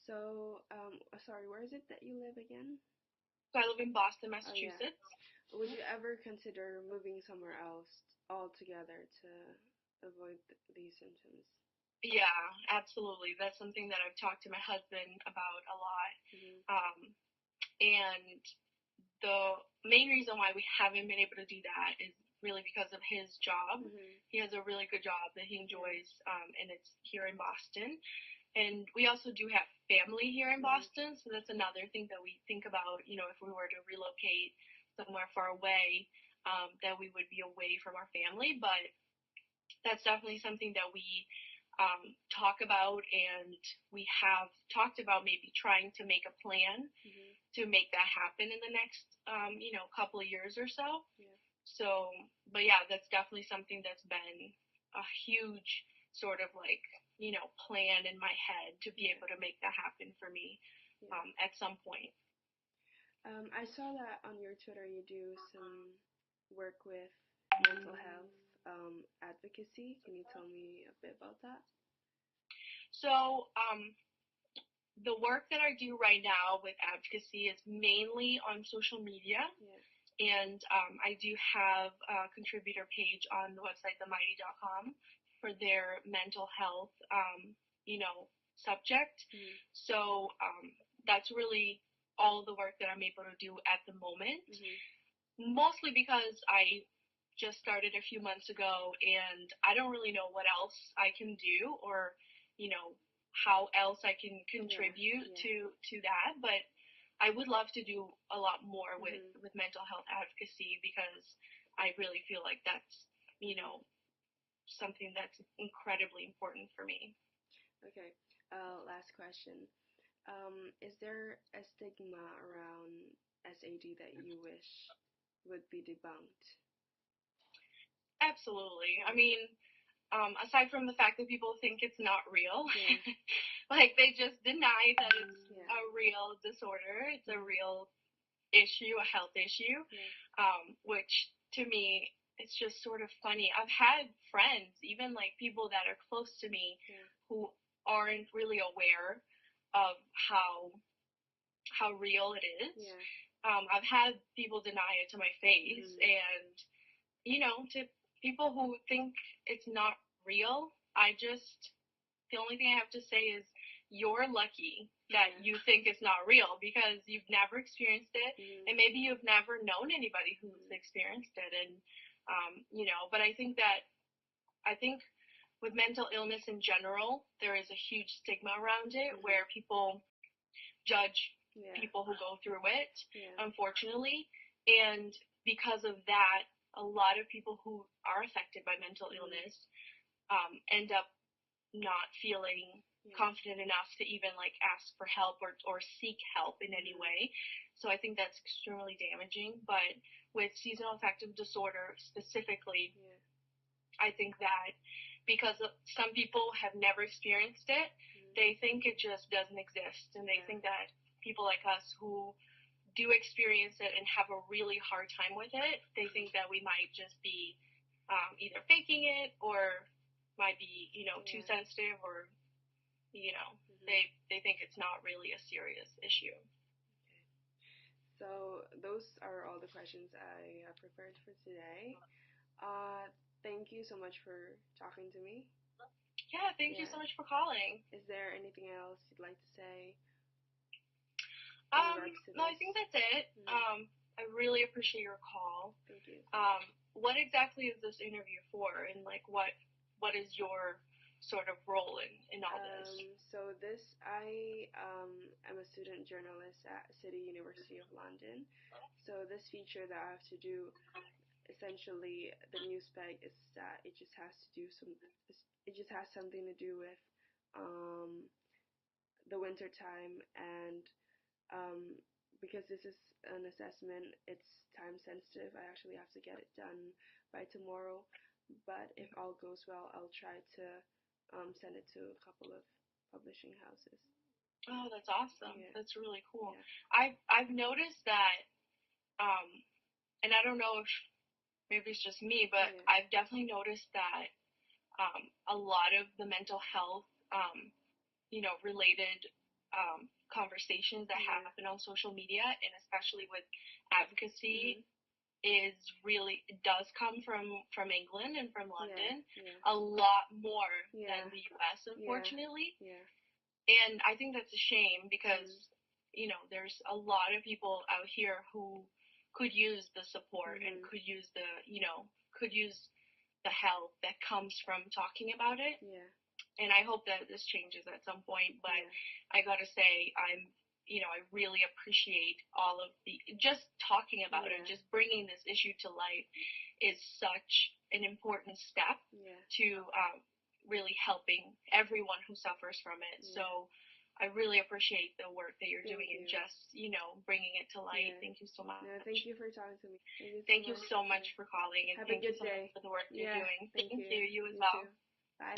So, sorry, where is it that you live again? So I live in Boston, Oh yeah. Massachusetts. Would you ever consider moving somewhere else altogether to avoid these symptoms? Yeah, absolutely. That's something that I've talked to my husband about a lot. Mhm. Um, and the main reason why we haven't been able to do that is really because of his job. Mhm. He has a really good job that he Yeah. enjoys, and it's here in Boston. And we also do have family here in Mhm. Boston, so that's another thing that we think about. If we were to relocate somewhere far away, that we would be away from our family. But that's definitely something that we talk about, and we have talked about maybe trying to make a plan Mhm. to make that happen in the next, couple of years or so. Yeah. So, but yeah, that's definitely something that's been a huge sort of like, plan in my head to be Yeah. able to make that happen for me Yeah. at some point. I saw that on your Twitter you do some work with mental health advocacy. Can you tell me a bit about that? So, the work that I do right now with advocacy is mainly on social media. Yeah. And I do have a contributor page on the website, themighty.com, for their mental health, subject. Mhm. So that's really all the work that I'm able to do at the moment, Mhm. mostly because I just started a few months ago and I don't really know what else I can do, or, you know, how else I can Yeah. contribute Yeah. to that. But I would love to do a lot more Mhm. with mental health advocacy, because I really feel like that's, you Mhm. know, something that's incredibly important for me. Okay. Last question. Is there a stigma around SAD that you wish would be debunked? Absolutely. I Yeah. mean, aside from the fact that people think it's not real, Yeah. like they just deny that it's Yeah. a real disorder, it's a Mhm. real issue, a health issue, Yeah. which to me, it's just sort of funny. I've had friends, even like people that are close to me, Yeah. who aren't really aware of how real it is. Yeah. I've had people deny it to my face, Mhm. and to people who think it's not real, the only thing I have to say is you're lucky that Yeah. you think it's not real, because you've never experienced it, Mhm. and maybe you've never known anybody who's Mhm. experienced it. And, but I think with mental illness in general, there is a huge stigma around it Mhm. where people judge Yeah. people who go through it, Yeah. unfortunately. And because of that, a lot of people who are affected by mental Mhm. illness end up not feeling Yeah. confident enough to even like ask for help, or seek help in any Mhm. way. So I think that's extremely damaging. But with seasonal affective disorder specifically, Yeah. I think that because some people have never experienced it, Mhm. they think it just doesn't exist. And they Yeah. think that people like us who do experience it and have a really hard time with it, they Mhm. think that we might just be either faking it, or might be, too Yeah. sensitive, or, you know, Mhm. they think it's not really a serious issue. Okay. So those are all the questions I have prepared for today. Uh, Thank you so much for talking to me. Yeah, thank you Yeah. so much for calling. Is there anything else you'd like to say in regards to No, I this? think that's it. Mhm. I really appreciate your call. Thank you. What exactly is this interview for, and like what is your sort of role in all this? So this, I am a student journalist at City University of London. So this feature that I have to do, essentially, the news spec is that it just has something to do with um, the winter time, and um, because this is an assessment, it's time sensitive. I actually have to get it done by tomorrow. But if all goes well, I'll try to send it to a couple of publishing houses. Oh, that's awesome. Yeah, That's really cool. yeah, I've noticed that, um, and I don't know if maybe it's just me, but yeah, I've definitely noticed that a lot of the mental health, related conversations that Yeah. happen on social media, and especially with advocacy, Mhm. is really, it does come from England and from Yeah. London Yeah. a lot more Yeah. than the US, Yeah. unfortunately. Yeah. And I think that's a shame because, Mhm. there's a lot of people out here who could use the support and Mhm. could use the help that comes from talking about it. Yeah. And I hope that this changes at some point. But Yeah. I gotta say, I really appreciate all of the, just talking about it, Yeah. just bringing this issue to light is such an important step Yeah. to really helping everyone who suffers from it. Yeah. So I really appreciate the work that you're doing Thank and you. just, bringing it to light. Yeah. Thank you so much. No, thank you for talking to me. Thank you so Thank you much. so much Yeah. for calling, and Have a thank you good so much day. for the work you're Yeah. doing. Thank Thank you. you. You as You well. too. Bye.